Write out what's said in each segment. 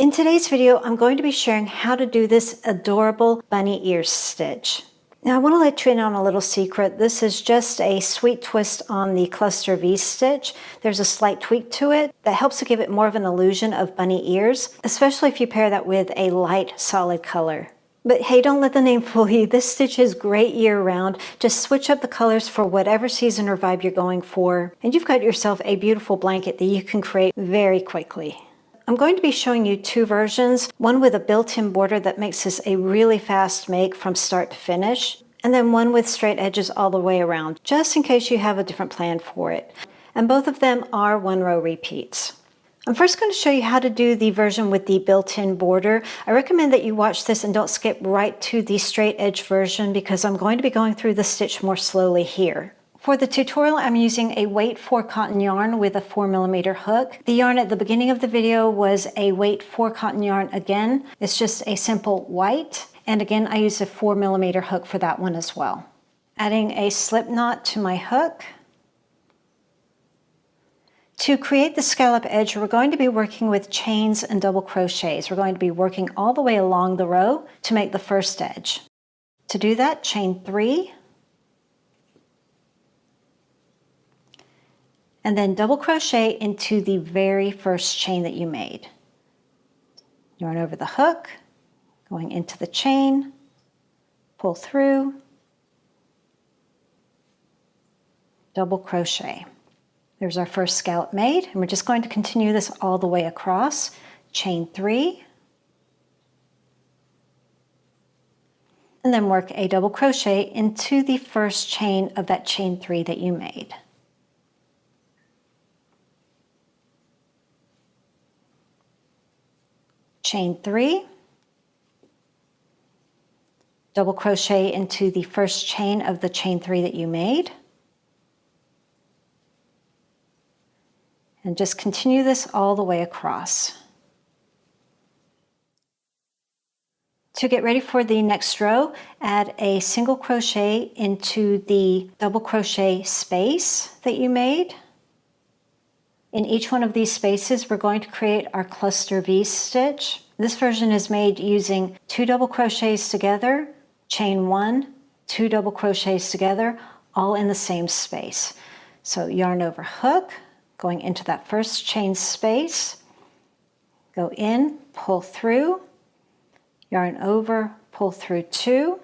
In today's video, I'm going to be sharing how to do this adorable bunny ears stitch. Now I want to let you in on a little secret. This is just a sweet twist on the cluster V stitch. There's a slight tweak to it that helps to give it more of an illusion of bunny ears, especially if you pair that with a light solid color. But hey, don't let the name fool you. This stitch is great year-round. Just switch up the colors for whatever season or vibe you're going for, and you've got yourself a beautiful blanket that you can create very quickly. I'm going to be showing you two versions, one with a built-in border that makes this a really fast make from start to finish, and then one with straight edges all the way around, just in case you have a different plan for it. And both of them are one-row repeats. I'm first going to show you how to do the version with the built-in border. I recommend that you watch this and don't skip right to the straight edge version because I'm going to be going through the stitch more slowly here. For the tutorial, I'm using a weight 4 cotton yarn with a 4mm hook. The yarn at the beginning of the video was a weight 4 cotton yarn again. It's just a simple white. And again, I used a 4mm hook for that one as well. Adding a slip knot to my hook. To create the scallop edge, we're going to be working with chains and double crochets. We're going to be working all the way along the row to make the first edge. To do that, chain 3. And then double crochet into the very first chain that you made. Yarn over the hook, going into the chain, pull through, double crochet. There's our first scallop made, and we're just going to continue this all the way across. Chain 3, and then work a double crochet into the first chain of that chain 3 that you made. Chain 3, double crochet into the first chain of the chain 3 that you made, and just continue this all the way across. To get ready for the next row, add a single crochet into the double crochet space that you made. In each one of these spaces, we're going to create our cluster V stitch. This version is made using 2 double crochets together, chain 1, 2 double crochets together, all in the same space. So yarn over hook, going into that first chain space, go in, pull through, yarn over, pull through 2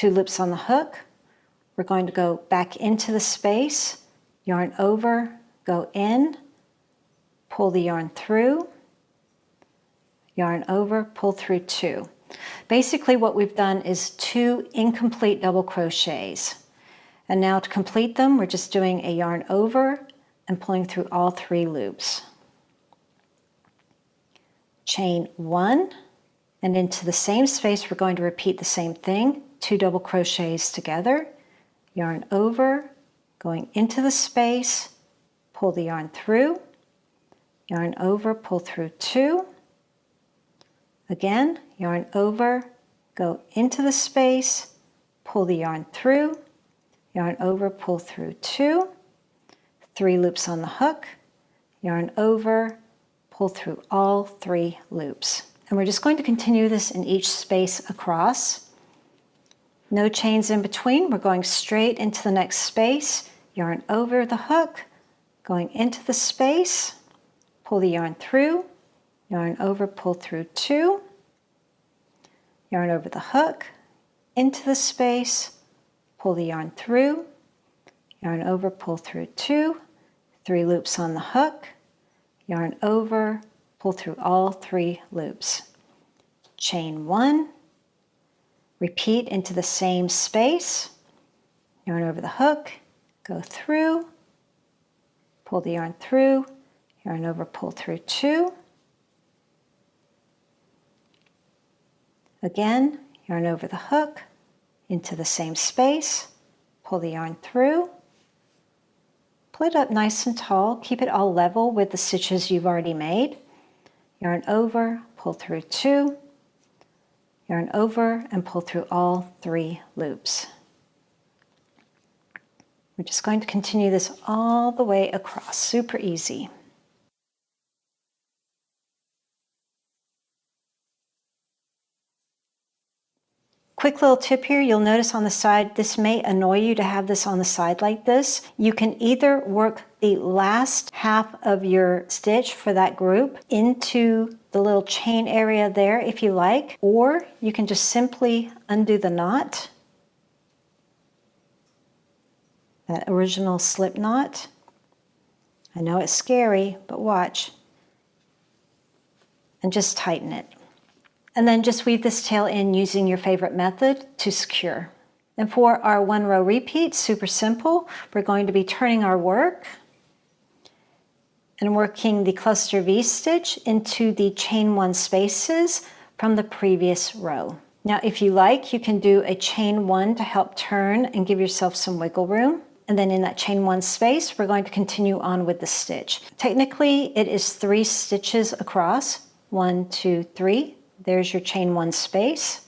loops on the hook. We're going to go back into the space, yarn over, go in, pull the yarn through, yarn over, pull through 2. Basically what we've done is 2 incomplete double crochets. And now to complete them, we're just doing a yarn over and pulling through all 3 loops. Chain 1, and into the same space we're going to repeat the same thing, 2 double crochets together, yarn over, going into the space, pull the yarn through, yarn over, pull through 2. Again, yarn over, go into the space, pull the yarn through, yarn over, pull through 2, 3 loops on the hook, yarn over, pull through all 3 loops. And we're just going to continue this in each space across. No chains in between. We're going straight into the next space, yarn over the hook, going into the space, pull the yarn through, yarn over, pull through 2, yarn over the hook, into the space, pull the yarn through, yarn over, pull through 2, 3 loops on the hook, yarn over, pull through all 3 loops. Chain 1, repeat into the same space, yarn over the hook, go through, pull the yarn through, yarn over, pull through 2. Again, yarn over the hook, into the same space, pull the yarn through, pull it up nice and tall, keep it all level with the stitches you've already made, yarn over, pull through 2, yarn over, and pull through all 3 loops. We're just going to continue this all the way across, super easy. Quick little tip here, you'll notice on the side, this may annoy you to have this on the side like this. You can either work the last half of your stitch for that group into the little chain area there if you like, or you can just simply undo the knot, that original slip knot. I know it's scary, but watch, and just tighten it. And then just weave this tail in using your favorite method to secure. And for our 1 row repeat, super simple, we're going to be turning our work and working the cluster V stitch into the chain 1 spaces from the previous row. Now, if you like, you can do a chain 1 to help turn and give yourself some wiggle room. And then in that chain 1 space, we're going to continue on with the stitch. Technically, it is 3 stitches across. 1, 2, 3. There's your chain 1 space.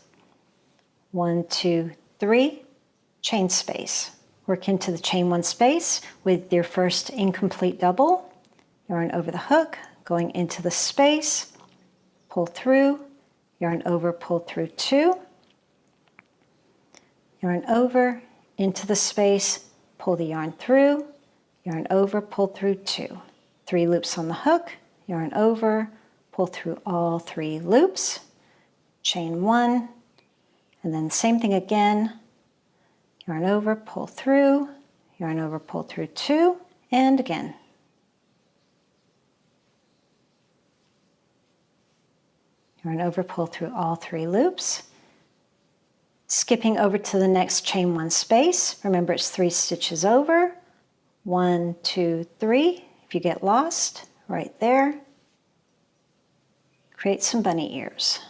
1, 2, 3, chain space. Work into the chain 1 space with your first incomplete double. Yarn over the hook, going into the space, pull through, yarn over, pull through 2, yarn over, into the space, pull the yarn through, yarn over, pull through 2. 3 loops on the hook, yarn over, pull through all 3 loops, chain 1, and then same thing again, yarn over, pull through, yarn over, pull through 2, and again. Yarn over, pull through all 3 loops. Skipping over to the next chain 1 space. Remember, it's 3 stitches over. 1, 2, 3. If you get lost, right there. Create some bunny ears.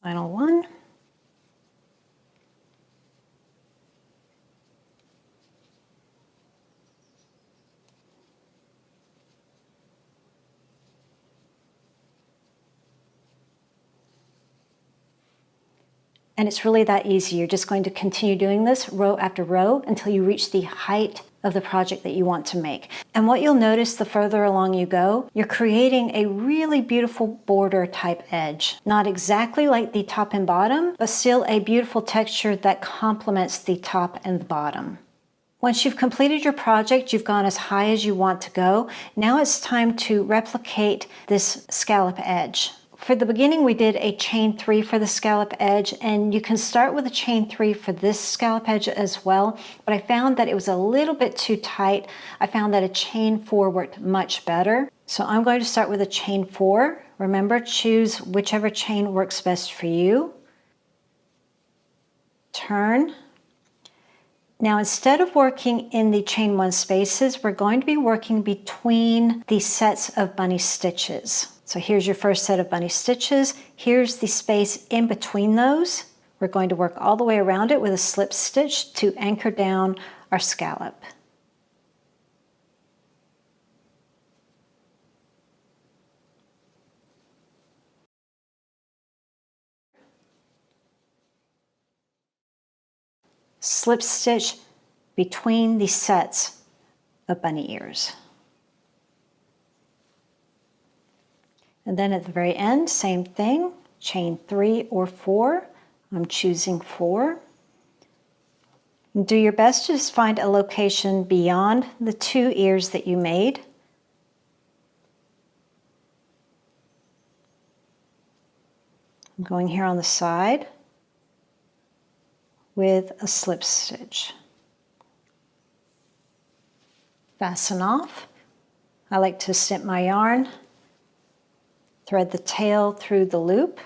Final one. And it's really that easy. You're just going to continue doing this row after row until you reach the height of the project that you want to make. And what you'll notice the further along you go, you're creating a really beautiful border type edge. Not exactly like the top and bottom, but still a beautiful texture that complements the top and the bottom. Once you've completed your project, you've gone as high as you want to go. Now it's time to replicate this scallop edge. For the beginning, we did a chain 3 for the scallop edge, and you can start with a chain 3 for this scallop edge as well, but I found that it was a little bit too tight. I found that a chain 4 worked much better. So I'm going to start with a chain 4. Remember, choose whichever chain works best for you. Turn. Now, instead of working in the chain 1 spaces, we're going to be working between the sets of bunny stitches. So here's your first set of bunny stitches. Here's the space in between those. We're going to work all the way around it with a slip stitch to anchor down our scallop. Slip stitch between the sets of bunny ears. And then at the very end, same thing, chain 3 or 4. I'm choosing 4. And do your best to just find a location beyond the 2 ears that you made. I'm going here on the side with a slip stitch. Fasten off. I like to snip my yarn, thread the tail through the loop.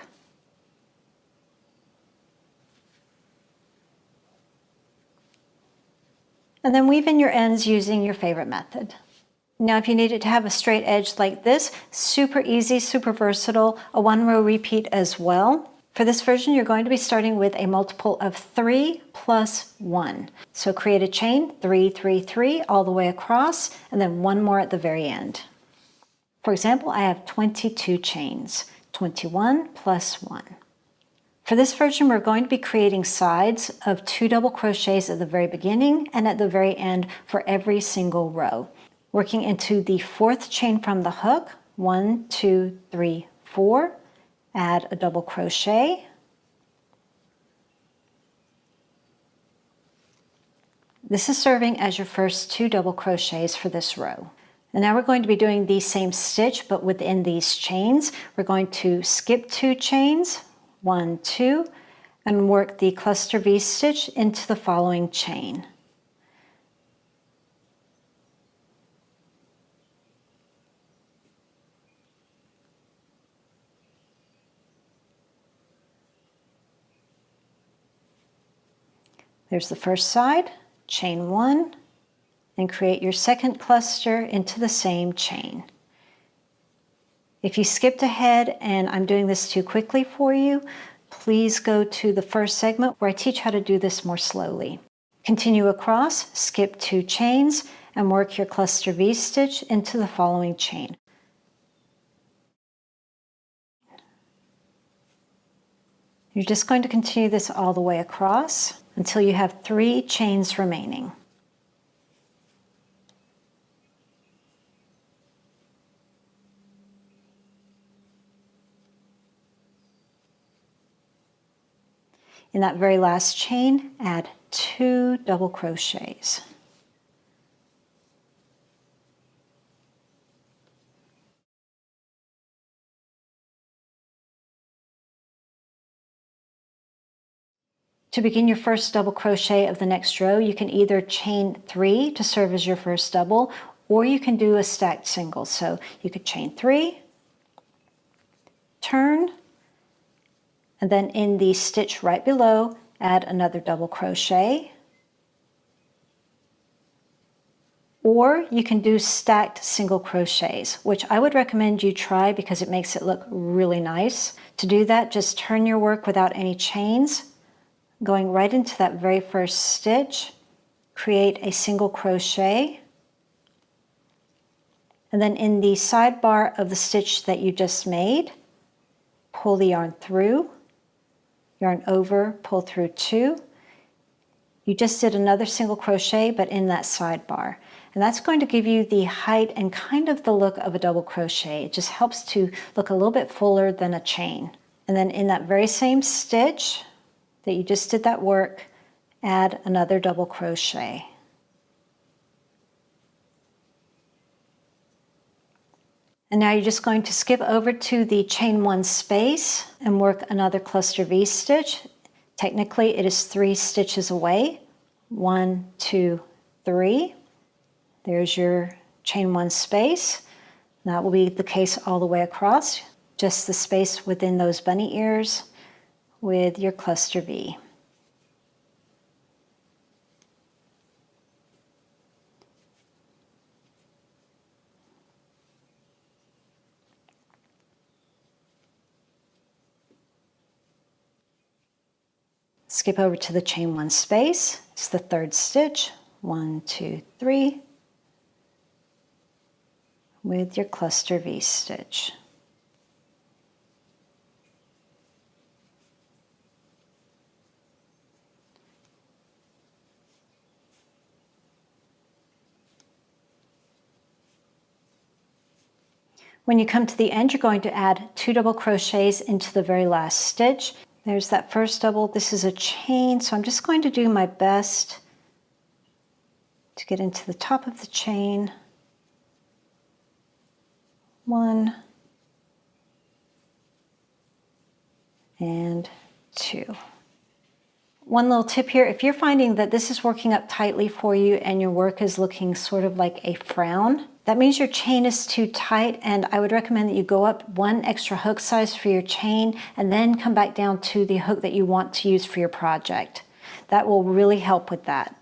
And then weave in your ends using your favorite method. Now, if you need it to have a straight edge like this, super easy, super versatile, a 1 row repeat as well. For this version, you're going to be starting with a multiple of 3 plus 1. So create a chain, 3, 3, 3, all the way across, and then 1 more at the very end. For example, I have 22 chains, 21 plus 1. For this version, we're going to be creating sides of 2 double crochets at the very beginning and at the very end for every single row. Working into the 4th chain from the hook, 1, 2, 3, 4, add a double crochet. This is serving as your first 2 double crochets for this row. And now we're going to be doing the same stitch, but within these chains. We're going to skip 2 chains, 1, 2, and work the cluster V stitch into the following chain. There's the first side, chain 1, and create your second cluster into the same chain. If you skipped ahead and I'm doing this too quickly for you, please go to the first segment where I teach how to do this more slowly. Continue across, skip 2 chains, and work your cluster V stitch into the following chain. You're just going to continue this all the way across until you have 3 chains remaining. In that very last chain, add 2 double crochets. To begin your first double crochet of the next row, you can either chain 3 to serve as your first double, or you can do a stacked single. So you could chain 3, turn, and then in the stitch right below, add another double crochet. Or you can do stacked single crochets, which I would recommend you try because it makes it look really nice. To do that, just turn your work without any chains, going right into that very first stitch, create a single crochet, and then in the sidebar of the stitch that you just made, pull the yarn through, yarn over, pull through 2. You just did another single crochet, but in that sidebar. And that's going to give you the height and kind of the look of a double crochet. It just helps to look a little bit fuller than a chain. And then in that very same stitch that you just did that work, add another double crochet. And now you're just going to skip over to the chain 1 space and work another cluster V stitch. Technically it is 3 stitches away. 1, 2, 3. There's your chain 1 space. That will be the case all the way across, just the space within those bunny ears with your cluster V. Skip over to the chain 1 space. It's the 3rd stitch. 1, 2, 3. With your cluster V stitch. When you come to the end, you're going to add 2 double crochets into the very last stitch. There's that first double. This is a chain, so I'm just going to do my best to get into the top of the chain. 1 and 2. One little tip here, if you're finding that this is working up tightly for you and your work is looking sort of like a frown, that means your chain is too tight, and I would recommend that you go up 1 extra hook size for your chain and then come back down to the hook that you want to use for your project. That will really help with that.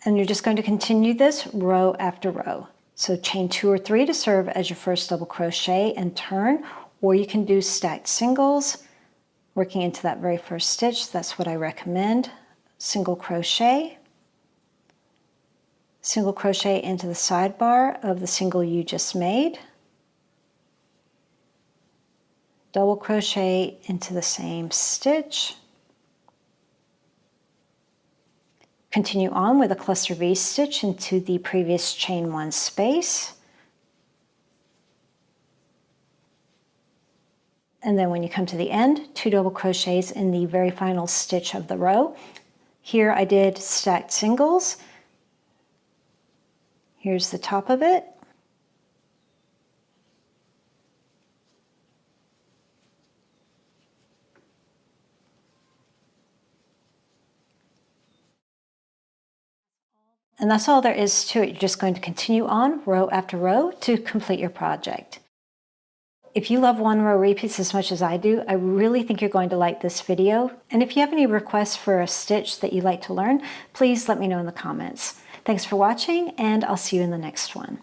And you're just going to continue this row after row. So chain 2 or 3 to serve as your first double crochet and turn, or you can do stacked singles, working into that very first stitch. That's what I recommend. Single crochet into the sidebar of the single you just made, double crochet into the same stitch, Continue on with a cluster V stitch into the previous chain 1 space. And then when you come to the end, 2 double crochets in the very final stitch of the row. Here I did stacked singles. Here's the top of it. And that's all there is to it. You're just going to continue on row after row to complete your project. If you love one row repeats as much as I do, I really think you're going to like this video. And if you have any requests for a stitch that you'd like to learn, please let me know in the comments. Thanks for watching, and I'll see you in the next one.